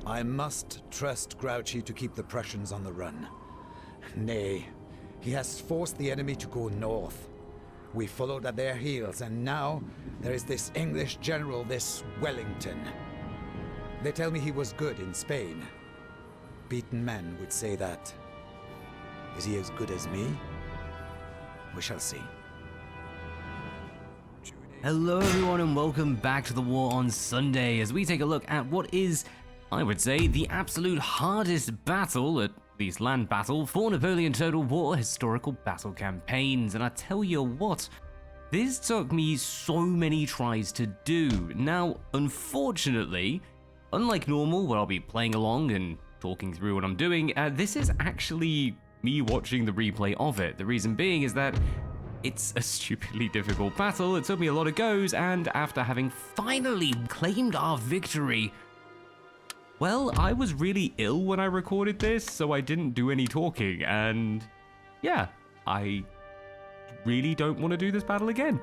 I must trust Grouchy to keep the Prussians on the run. Nay, he has forced the enemy to go north. We followed at their heels, and now there is this English general, this Wellington. They tell me he was good in Spain. Beaten men would say that. Is he as good as me? We shall see. Hello everyone and welcome back to the War on Sunday as we take a look at what is, I would say, the absolute hardest battle, at least land battle, for Napoleon Total War historical battle campaigns. And I tell you what, this took me so many tries to do. Now, unfortunately, unlike normal where I'll be playing along and talking through what I'm doing, this is actually me watching the replay of it. The reason being is that it's a stupidly difficult battle. It took me a lot of goes, and after having finally claimed our victory, well, I was really ill when I recorded this, so I didn't do any talking, and yeah, I really don't want to do this battle again.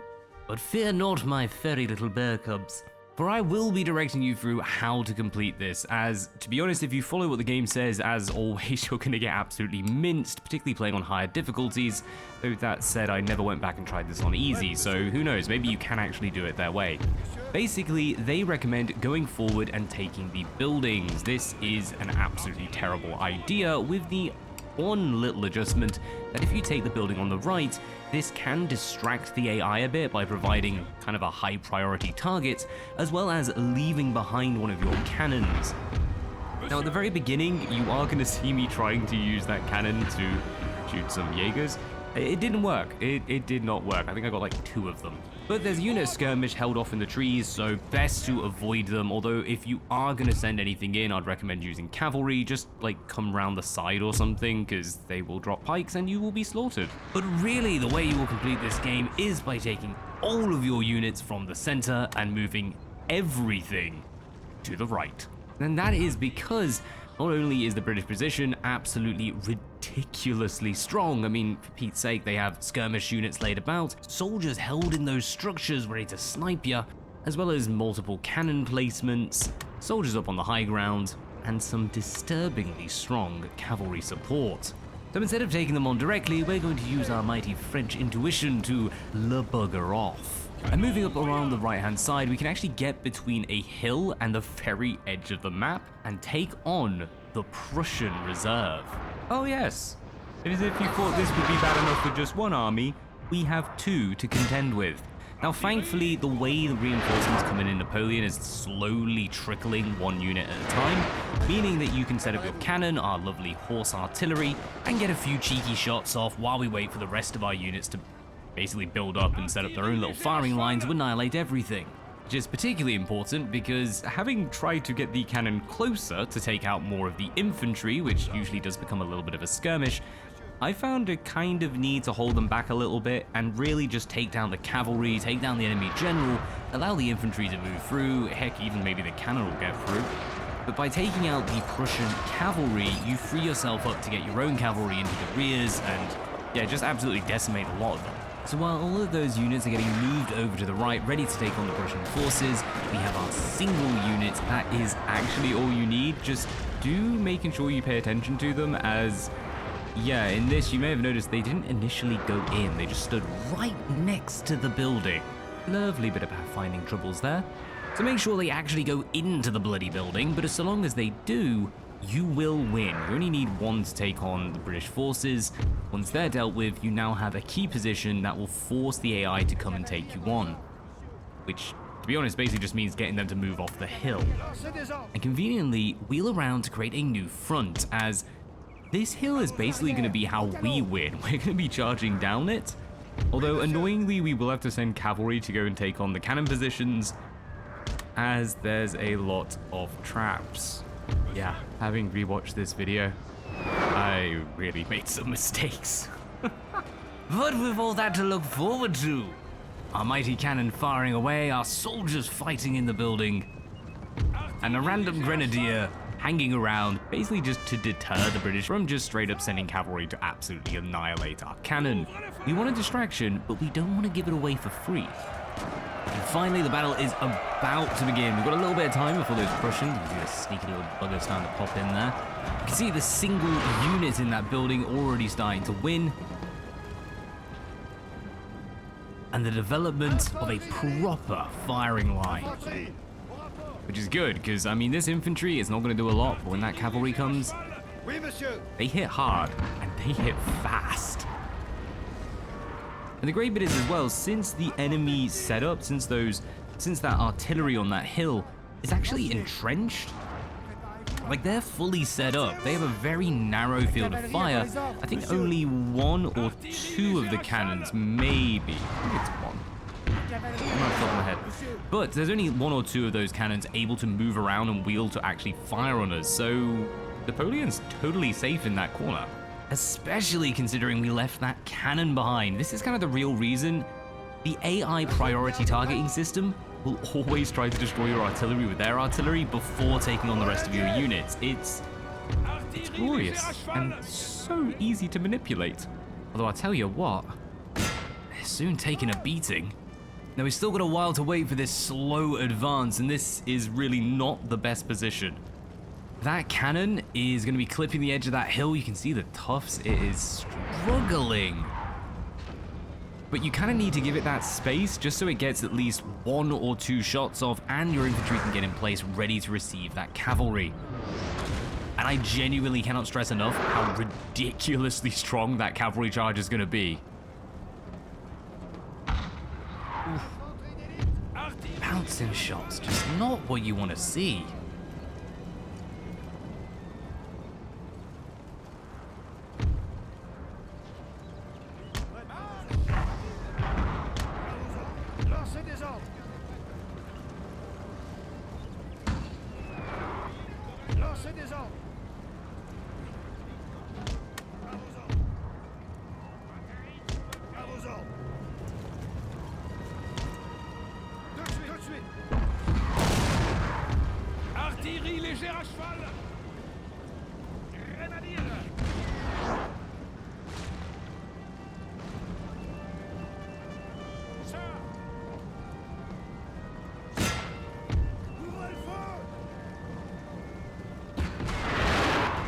But fear not, my furry little bear cubs, for I will be directing you through how to complete this, as, to be honest, if you follow what the game says, as always, you're going to get absolutely minced, particularly playing on higher difficulties. Though that said, I never went back and tried this on easy, so who knows, maybe you can actually do it their way. Basically, they recommend going forward and taking the buildings. This is an absolutely terrible idea, with the one little adjustment that if you take the building on the right, this can distract the AI a bit by providing kind of a high priority target, as well as leaving behind one of your cannons. Now at the very beginning, you are going to see me trying to use that cannon to shoot some Jaegers. It didn't work. It did not work. I think I got like 2 of them. But there's a unit skirmish held off in the trees, so best to avoid them. Although if you are going to send anything in, I'd recommend using cavalry. Just like come around the side or something, because they will drop pikes and you will be slaughtered. But really, the way you will complete this game is by taking all of your units from the center and moving everything to the right. And that is because not only is the British position absolutely ridiculously strong, I mean, for Pete's sake, they have skirmish units laid about, soldiers held in those structures ready to snipe ya, as well as multiple cannon placements, soldiers up on the high ground, and some disturbingly strong cavalry support. So instead of taking them on directly, we're going to use our mighty French intuition to le bugger off. And moving up around the right hand side, we can actually get between a hill and the very edge of the map and take on the Prussian reserve. Oh yes, as if you thought this would be bad enough with just one army, we have 2 to contend with. Now thankfully, the way the reinforcements come in Napoleon is slowly trickling 1 unit at a time, meaning that you can set up your cannon, our lovely horse artillery, and get a few cheeky shots off while we wait for the rest of our units to basically build up and set up their own little firing line to annihilate everything. Which is particularly important because having tried to get the cannon closer to take out more of the infantry, which usually does become a little bit of a skirmish, I found a kind of need to hold them back a little bit and really just take down the cavalry, take down the enemy general, allow the infantry to move through, heck, even maybe the cannon will get through. But by taking out the Prussian cavalry, you free yourself up to get your own cavalry into the rears and, yeah, just absolutely decimate a lot of them. So while all of those units are getting moved over to the right, ready to take on the Prussian forces, we have our single unit. That is actually all you need. Just making sure you pay attention to them, as, yeah, in this you may have noticed they didn't initially go in. They just stood right next to the building. Lovely bit of pathfinding troubles there. So make sure they actually go into the bloody building, but so long as they do, you will win. You only need 1 to take on the British forces. Once they're dealt with, you now have a key position that will force the AI to come and take you on. Which, to be honest, basically just means getting them to move off the hill. And conveniently, wheel around to create a new front, as this hill is basically going to be how we win. We're going to be charging down it. Although, annoyingly, we will have to send cavalry to go and take on the cannon positions, as there's a lot of traps. Yeah, having rewatched this video, I really made some mistakes. But with all that to look forward to, our mighty cannon firing away, our soldiers fighting in the building, and a random grenadier hanging around, basically just to deter the British from just straight up sending cavalry to absolutely annihilate our cannon. We want a distraction, but we don't want to give it away for free. finally, the battle is about to begin. We've got a little bit of time before those Prussians. You see a sneaky little bugger starting to pop in there. You can see the single unit in that building already starting to win. And the development of a proper firing line. Which is good, because, I mean, this infantry is not going to do a lot, but when that cavalry comes, they hit hard, and they hit fast. And the great bit is as well, since the enemy setup, since that artillery on that hill is actually entrenched, like they're fully set up. They have a very narrow field of fire. I think only 1 or 2 of the cannons, maybe. I think it's 1. I'm not off the top of my head. But there's only 1 or 2 of those cannons able to move around and wheel to actually fire on us. So Napoleon's totally safe in that corner. Especially considering we left that cannon behind. This is kind of the real reason the AI priority targeting system will always try to destroy your artillery with their artillery before taking on the rest of your units. It's glorious and so easy to manipulate. Although I'll tell you what, they're soon taking a beating. Now we've still got a while to wait for this slow advance, and this is really not the best position. That cannon is going to be clipping the edge of that hill. You can see the tufts. It is struggling. But you kind of need to give it that space just so it gets at least 1 or 2 shots off and your infantry can get in place ready to receive that cavalry. And I genuinely cannot stress enough how ridiculously strong that cavalry charge is going to be. Oof. Bouncing shots, just not what you want to see. Artillerie légère à cheval. Grenadier.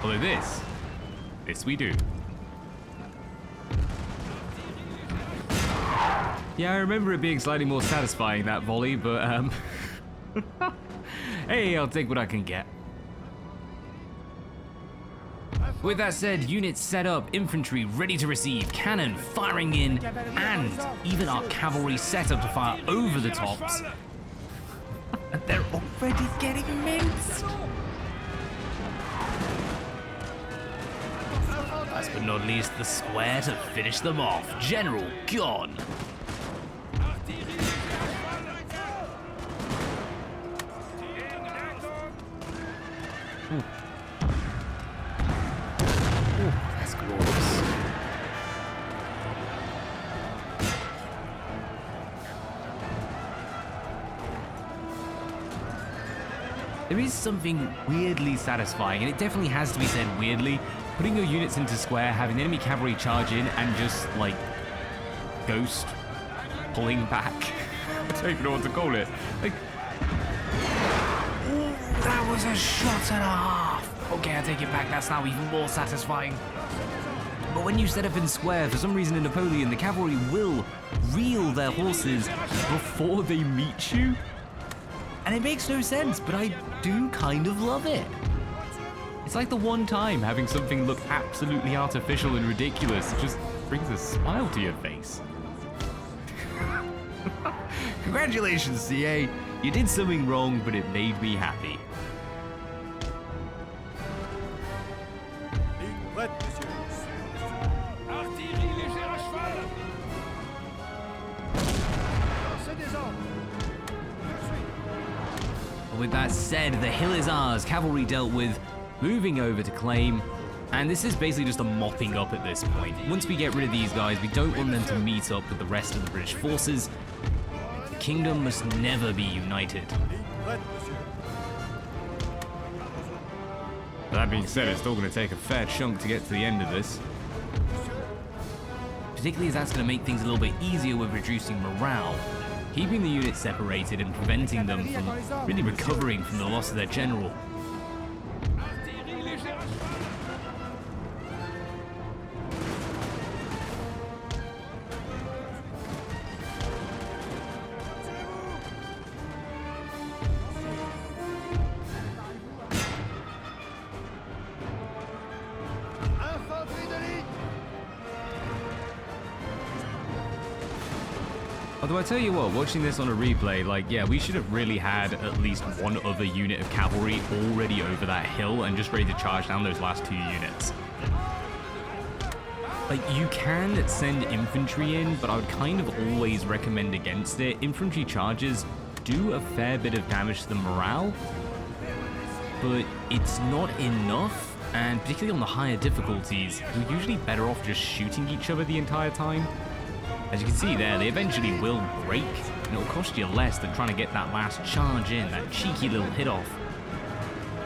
Although this we do. Yeah, I remember it being slightly more satisfying, that volley, but hey, I'll take what I can get. With that said, units set up, infantry ready to receive, cannon firing in, and even our cavalry set up to fire over the tops. They're already getting minced. Last but not least, the square to finish them off. General gone. Ooh. Ooh, that's glorious. There is something weirdly satisfying, and it definitely has to be said weirdly, putting your units into square, having the enemy cavalry charge in, and just, like, ghost pulling back. I don't even know what to call it. Like, that was a shot and a half. Okay, I take it back. That's now even more satisfying. But when you set up in square, for some reason in Napoleon, the cavalry will reel their horses before they meet you. And it makes no sense, but I do kind of love it. It's like the one time having something look absolutely artificial and ridiculous. It just brings a smile to your face. Congratulations, CA. You did something wrong, but it made me happy. With that said, the hill is ours, cavalry dealt with, moving over to claim, and this is basically just a mopping up at this point. Once we get rid of these guys, we don't want them to meet up with the rest of the British forces. The kingdom must never be united. That being said, it's still going to take a fair chunk to get to the end of this. Particularly as that's going to make things a little bit easier with reducing morale. keeping the units separated and preventing them from really recovering from the loss of their general. Artillerie légère à cheval. Infantry de ligne. Although I tell you what, watching this on a replay, like, yeah, we should have really had at least one other unit of cavalry already over that hill and just ready to charge down those last 2 units. Like, you can send infantry in, but I would kind of always recommend against it. Infantry charges do a fair bit of damage to the morale, but it's not enough, and particularly on the higher difficulties, you're usually better off just shooting each other the entire time. As you can see there, they eventually will break, and it'll cost you less than trying to get that last charge in, that cheeky little hit off.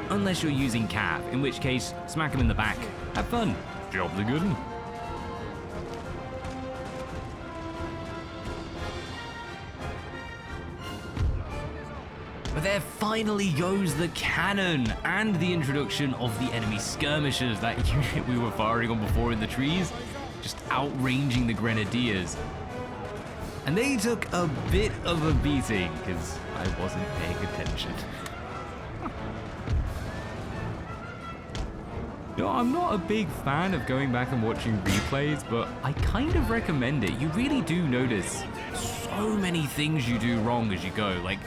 Unless you're using cav, in which case, smack them in the back. Have fun. Job's a good one. But there finally goes the cannon and the introduction of the enemy skirmishers, that unit we were firing on before in the trees, just outranging the grenadiers. And they took a bit of a beating because I wasn't paying attention. You know, I'm not a big fan of going back and watching replays, but I kind of recommend it. You really do notice so many things you do wrong as you go, like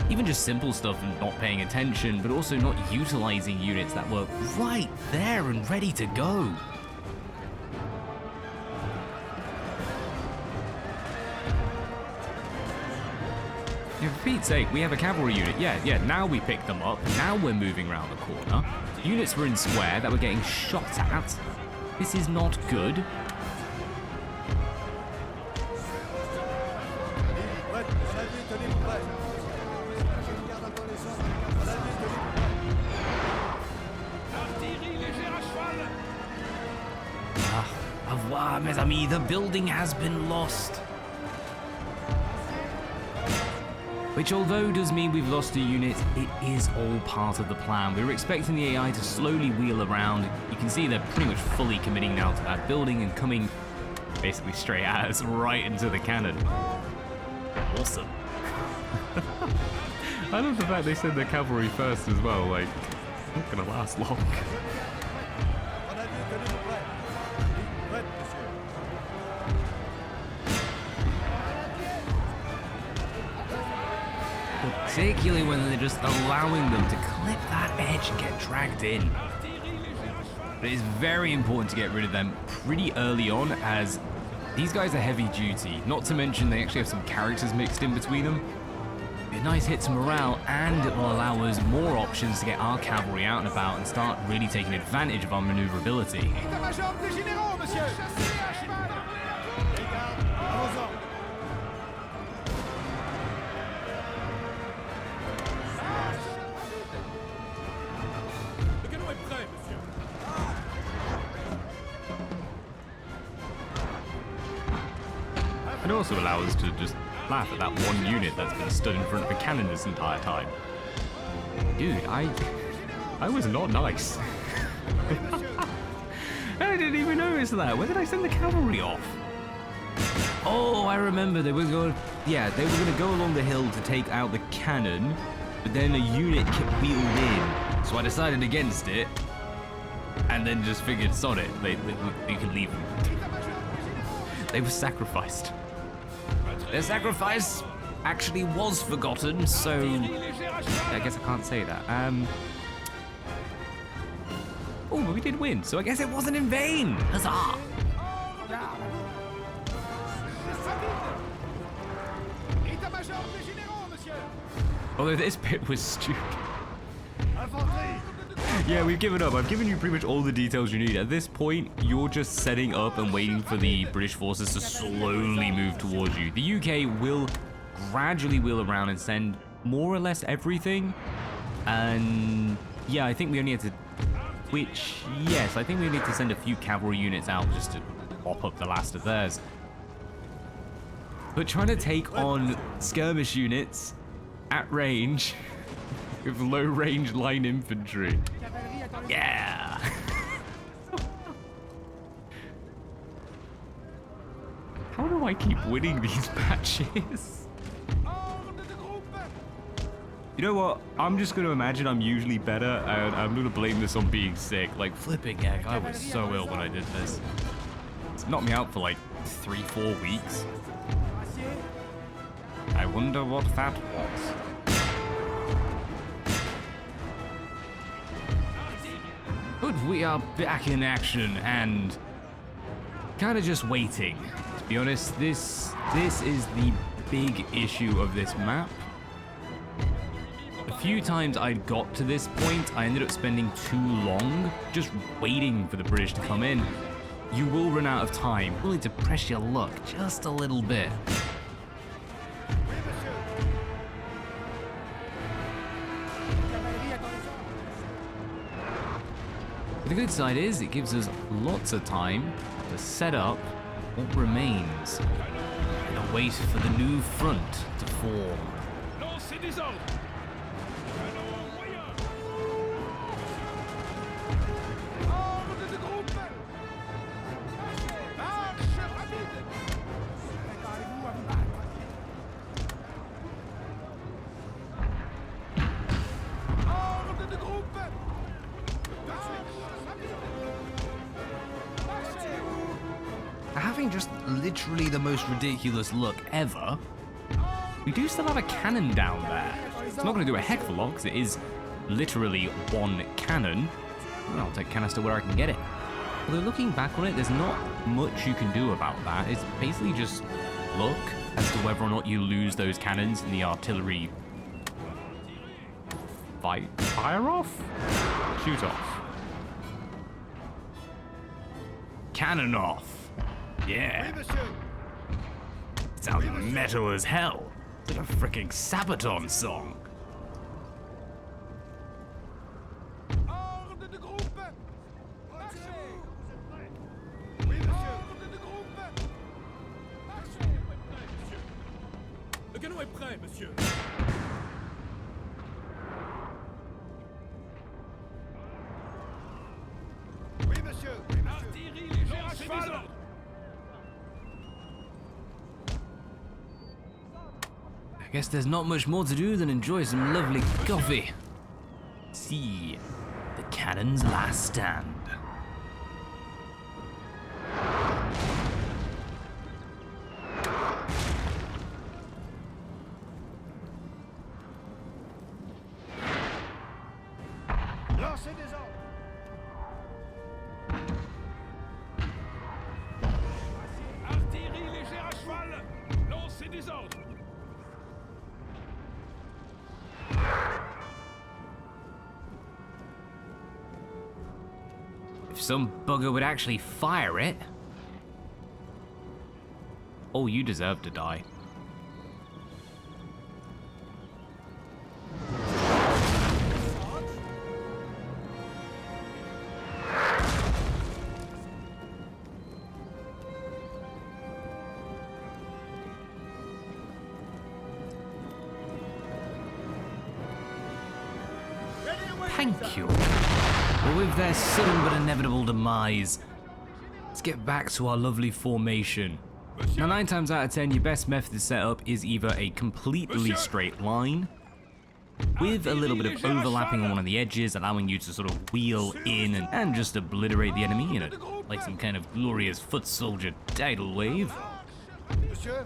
even just simple stuff and not paying attention, but also not utilizing units that were right there and ready to go. Yeah, for Pete's sake, we have a cavalry unit. Yeah, now we pick them up. Now we're moving around the corner. Units were in square that were getting shot at. This is not good. Artillerie légère à cheval. Au revoir, mes amis. The building has been lost. Which, although does mean we've lost a unit, it is all part of the plan. We were expecting the AI to slowly wheel around. You can see they're pretty much fully committing now to that building and coming basically straight at us, right into the cannon. Awesome. I love the fact they send their cavalry first as well, like, not gonna last long. Particularly when they're just allowing them to clip that edge and get dragged in. But it is very important to get rid of them pretty early on, as these guys are heavy duty. Not to mention they actually have some characters mixed in between them. A nice hit to morale, and it will allow us more options to get our cavalry out and about and start really taking advantage of our maneuverability. État-major des généraux, monsieur. Chassez à cheval. Les gardes, allons-en. Le canon est prêt, monsieur. It also allows us to just laugh at that one unit that's been stood in front of a cannon this entire time. Dude, I was not nice. I didn't even notice that. Where did I send the cavalry off? Oh, I remember they were going. Yeah, they were going to go along the hill to take out the cannon, but then a unit kept wheeled in, so I decided against it, and then just figured, sod it, you can leave them. They were sacrificed. Their sacrifice actually was forgotten, so I guess I can't say that. Oh, but we did win, so I guess it wasn't in vain. Huzzah! État-major des généraux, monsieur. Although this bit was stupid. Infanterie. Yeah, we've given up. I've given you pretty much all the details you need. At this point, you're just setting up and waiting for the British forces to slowly move towards you. The UK will gradually wheel around and send more or less everything. And yeah, I think we only have to... Yes, I think we need to send a few cavalry units out just to mop up the last of theirs. But trying to take on skirmish units at range with low range line infantry. Yeah. How do I keep winning these matches? You know what? I'm just going to imagine I'm usually better, and I'm going to blame this on being sick. Like, flipping heck, I was so ill when I did this. It's knocked me out for like 3-4 weeks. I wonder what that was. But we are back in action and kind of just waiting. To be honest, this is the big issue of this map. A few times I got to this point, I ended up spending too long just waiting for the British to come in. You will run out of time. You'll need to press your luck just a little bit. The good side is it gives us lots of time to set up what remains and wait for the new front to form. Lancez des ordres. Canon moyen. Ordre de groupe. Marche rapide. Préparez-vous à vous battre. Ordre de groupe. Marche rapide. Marchez-vous. Having just literally the most ridiculous look ever, we do still have a cannon down there. It's not going to do a heck of a lot because it is literally one cannon. Well, I'll take canister where I can get it. Although looking back on it, there's not much you can do about that. It's basically just luck as to whether or not you lose those cannons in the artillery fire off? Shoot off. Cannon off. Yeah. Sounds metal as hell. It's like a freaking Sabaton song. Ordre de groupe. Marchez. Oui, monsieur. Ordre de groupe. Marchez. Le canon est prêt, monsieur. Oui, monsieur. Oui, monsieur. Artillerie légère à cheval. I guess there's not much more to do than enjoy some lovely coffee. See, the cannon's last stand. Lancez des ordres. Artillerie légère à cheval. Lancez des ordres. If some bugger would actually fire it. Oh, you deserve to die. Thank you. Well, with their sudden but inevitable demise, let's get back to our lovely formation. Now, 9 times out of 10, your best method to set up is either a completely straight line, with a little bit of overlapping on one of the edges, allowing you to sort of wheel in and just obliterate the enemy, you know, like some kind of glorious foot soldier tidal wave. Monsieur.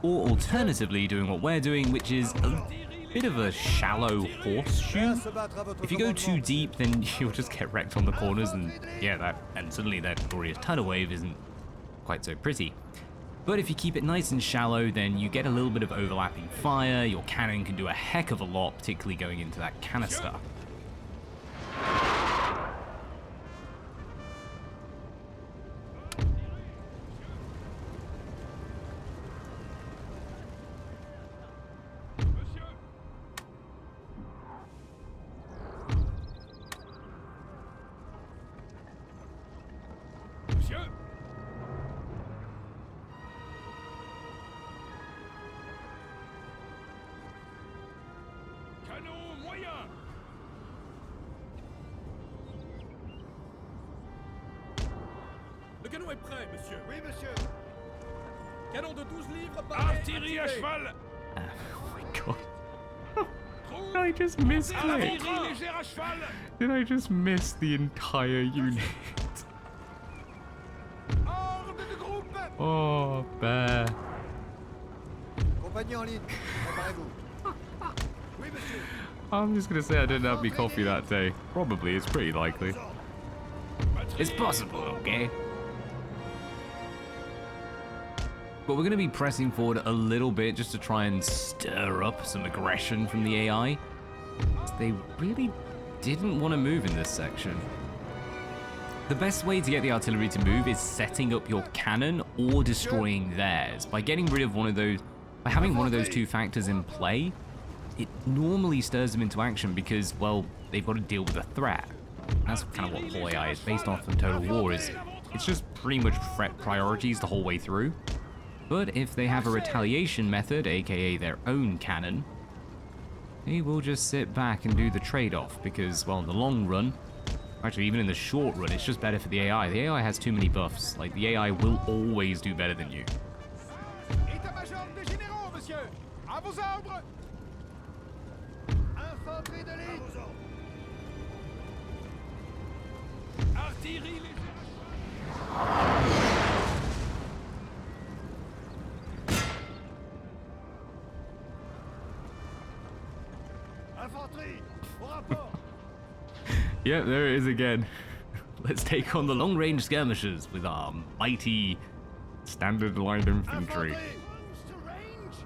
Or alternatively, doing what we're doing, which is a bit of a shallow horseshoe. If you go too deep, then you'll just get wrecked on the corners, and yeah, and suddenly that glorious tidal wave isn't quite so pretty. But if you keep it nice and shallow, then you get a little bit of overlapping fire. Your cannon can do a heck of a lot, particularly going into that canister. moyens. Le canon est prêt, monsieur. Oui, monsieur. Canon de 12 livres par Artillerie à cheval. Oh my god. Troupes. Did I just misclick? Artillerie légère à cheval. Did I just miss the entire unit? Ordre de groupe. Oh, bear. Compagnie en ligne. Préparez-vous. Oui, monsieur. I'm just gonna say I didn't have any coffee that day. Probably, it's pretty likely. It's possible, okay? But we're going to be pressing forward a little bit just to try and stir up some aggression from the AI. They really didn't want to move in this section. The best way to get the artillery to move is setting up your cannon or destroying theirs. By getting rid of one of those, by having one of those two factors in play, it normally stirs them into action because, well, they've got to deal with a threat. That's kind of what whole AI is based off of Total War, is it's just pretty much threat priorities the whole way through. But if they have a retaliation method, aka their own cannon, they will just sit back and do the trade-off because, well, in the long run, actually even in the short run, it's just better for the AI. The AI has too many buffs. Like, the AI will always do better than you. État-major des généraux, monsieur. À vos ordres. Infanterie de ligne. Artillerie légère à cheval. Infanterie. Au rapport. Yep, there it is again. Let's take on the long-range skirmishers with our mighty standard line infantry. Infanterie. To range.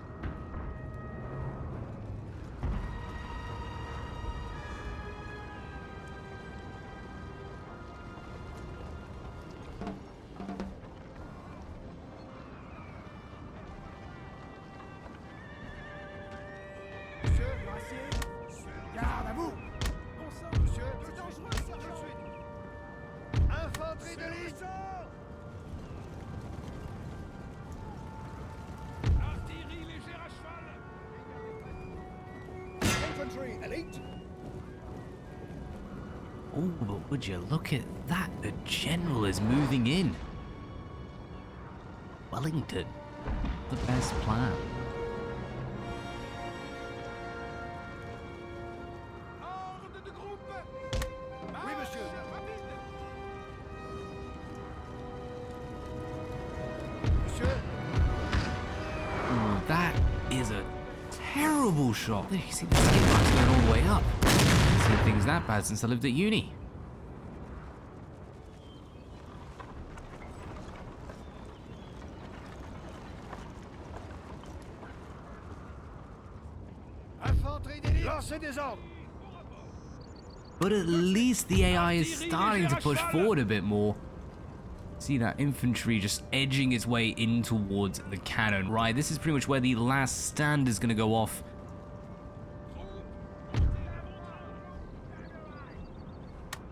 Monsieur, Gracier. Garde à vous. Bon sang, monsieur. C'est dangereux, sergent. Tout de suite. Infanterie de ligne. Artillerie légère à cheval. Infantry elite. Oh, but would you look at that? The general is moving in. Wellington. The best plan. Ordre de groupe. Oui, monsieur. Monsieur. Oh, that is a terrible shot. You see the skin marks going all the way up. Seen things that bad since I lived at uni. Infanterie d'élite. Lancez des ordres. But at least the AI is starting to push forward a bit more. See that infantry just edging its way in towards the cannon. Right, this is pretty much where the last stand is going to go off.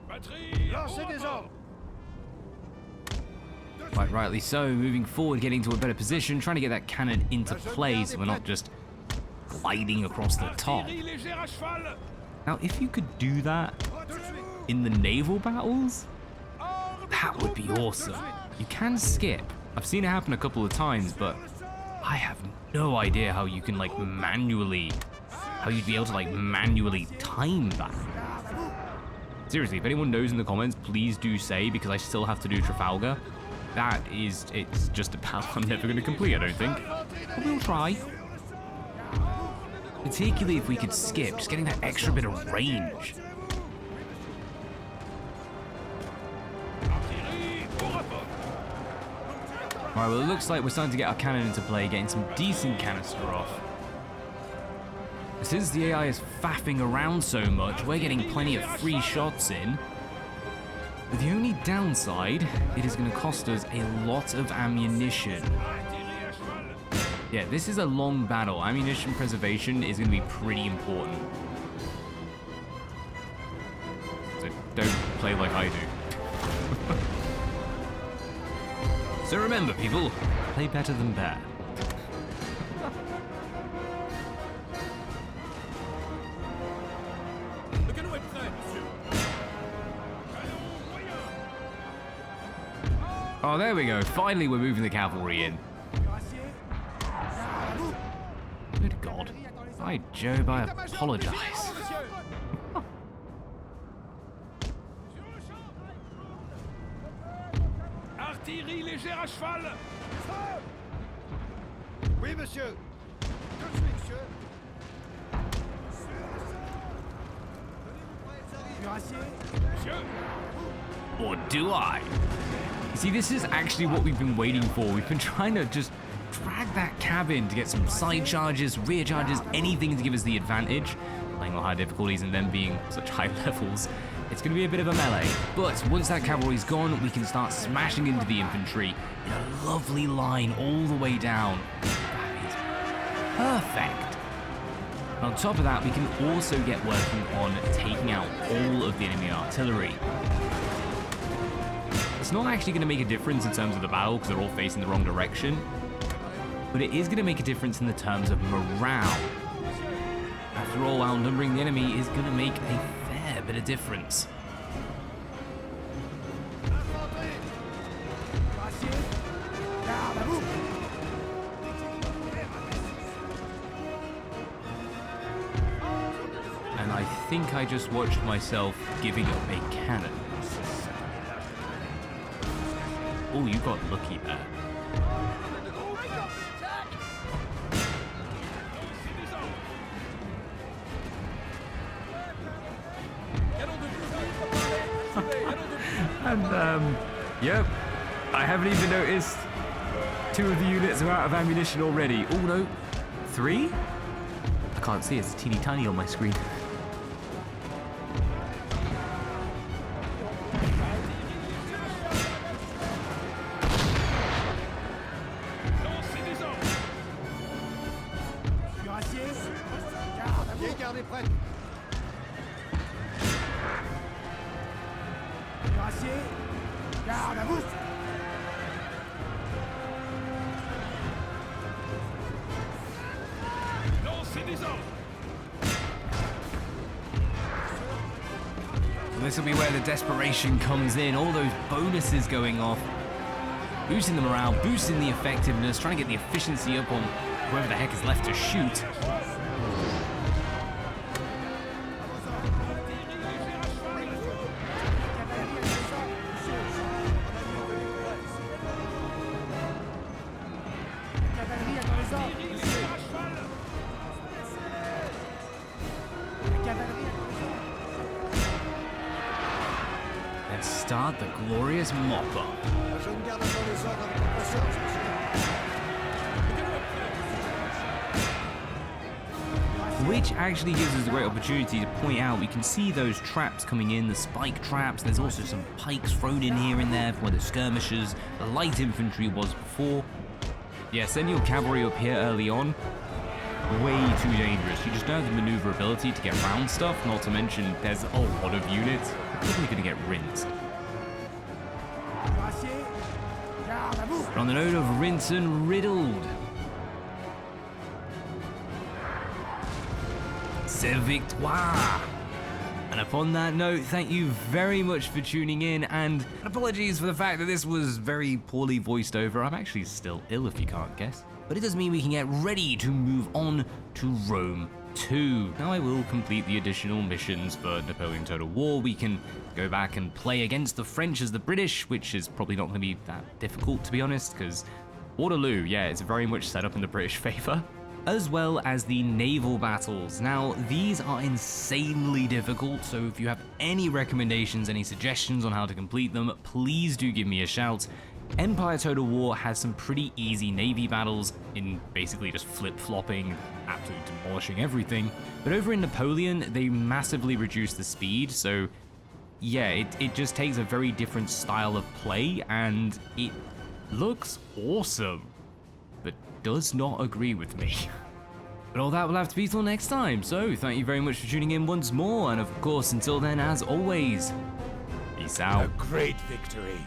Batterie. Lancez des ordres. Quite rightly so, moving forward, getting to a better position, trying to get that cannon into play so we're not just gliding across the top. Artillerie légère à cheval. Now, if you could do that in the naval battles, that would be awesome. You can skip. I've seen it happen a couple of times, but I have no idea how you can, like, manually, how you'd be able to, like, manually time that. Seriously, if anyone knows in the comments, please do say, because I still have to do Trafalgar. That is, it's just a battle I'm never going to complete, I don't think. But we'll try. Particularly if we could skip, just getting that extra bit of range. Artillerie au rapport. Alright, well, it looks like we're starting to get our cannon into play, getting some decent canister off. Since the AI is faffing around so much, we're getting plenty of free shots in. But the only downside, it is going to cost us a lot of ammunition. Artillerie à cheval. Yeah, this is a long battle. Ammunition preservation is going to be pretty important. So don't play like I do. So remember, people, play better than bad. Oh, there we go. Finally, we're moving the cavalry in. Cuirassiers, garde à vous. Good God. By Job, I apologize. Artillerie légère à cheval. Oui, monsieur. Tout de suite, monsieur. Cuirassiers, Monsieur. Or do I? You see, this is actually what we've been waiting for. We've been trying to just drag that cab in to get some side charges, rear charges, anything to give us the advantage. Playing on high difficulties and them being such high levels, it's going to be a bit of a melee. But once that cavalry's gone, we can start smashing into the infantry in a lovely line all the way down. That is perfect. And on top of that, we can also get working on taking out all of the enemy artillery. It's not actually going to make a difference in terms of the battle because they're all facing the wrong direction, but it is going to make a difference in the terms of morale. After all, outnumbering the enemy is going to make a fair bit of difference. cuirassiers, garde à vous. And I think I just watched myself giving up a cannon. Oh, you got lucky there. And, yep, I haven't even noticed 2 of the units are out of ammunition already. Oh, no, 3? I can't see, it's teeny tiny on my screen. Lancez des ordres. Cuirassiers, garde à vous. Gardez prête. Cuirassiers, garde à vous. Lancez des ordres. And this will be where the desperation comes in. All those bonuses going off. Boosting the morale, boosting the effectiveness, trying to get the efficiency up on whoever the heck is left to shoot. Cavalerie attend les ordres. Artillerie légère à cheval. La cavalerie attend les ordres. Let's start the glorious mop-up. La jeune garde attend les ordres avec impatience, monsieur. Which actually gives us a great opportunity to point out, we can see those traps coming in, the spike traps. There's also some pikes thrown in here and there for the skirmishers. The light infantry was before. Yeah, send your cavalry up here early on. Way too dangerous. You just don't have the maneuverability to get around stuff, not to mention there's a lot of units. You're probably going to get rinsed. Cuirassiers, garde à vous. But on the note of rinse and riddled, c'est victoire! And upon that note, thank you very much for tuning in, and apologies for the fact that this was very poorly voiced over. I'm actually still ill, if you can't guess. But it does mean we can get ready to move on to Rome 2. Now I will complete the additional missions for Napoleon Total War. We can go back and play against the French as the British, which is probably not going to be that difficult, to be honest, because Waterloo, yeah, it's very much set up in the British favor. As well as the naval battles. Now, these are insanely difficult, so if you have any recommendations, any suggestions on how to complete them, please do give me a shout. Empire Total War has some pretty easy navy battles in basically just flip-flopping, absolutely demolishing everything. But over in Napoleon, they massively reduced the speed, so yeah, it just takes a very different style of play, and it looks awesome, but does not agree with me. But all that will have to be till next time, so thank you very much for tuning in once more, and of course, until then, as always, peace out. A great victory.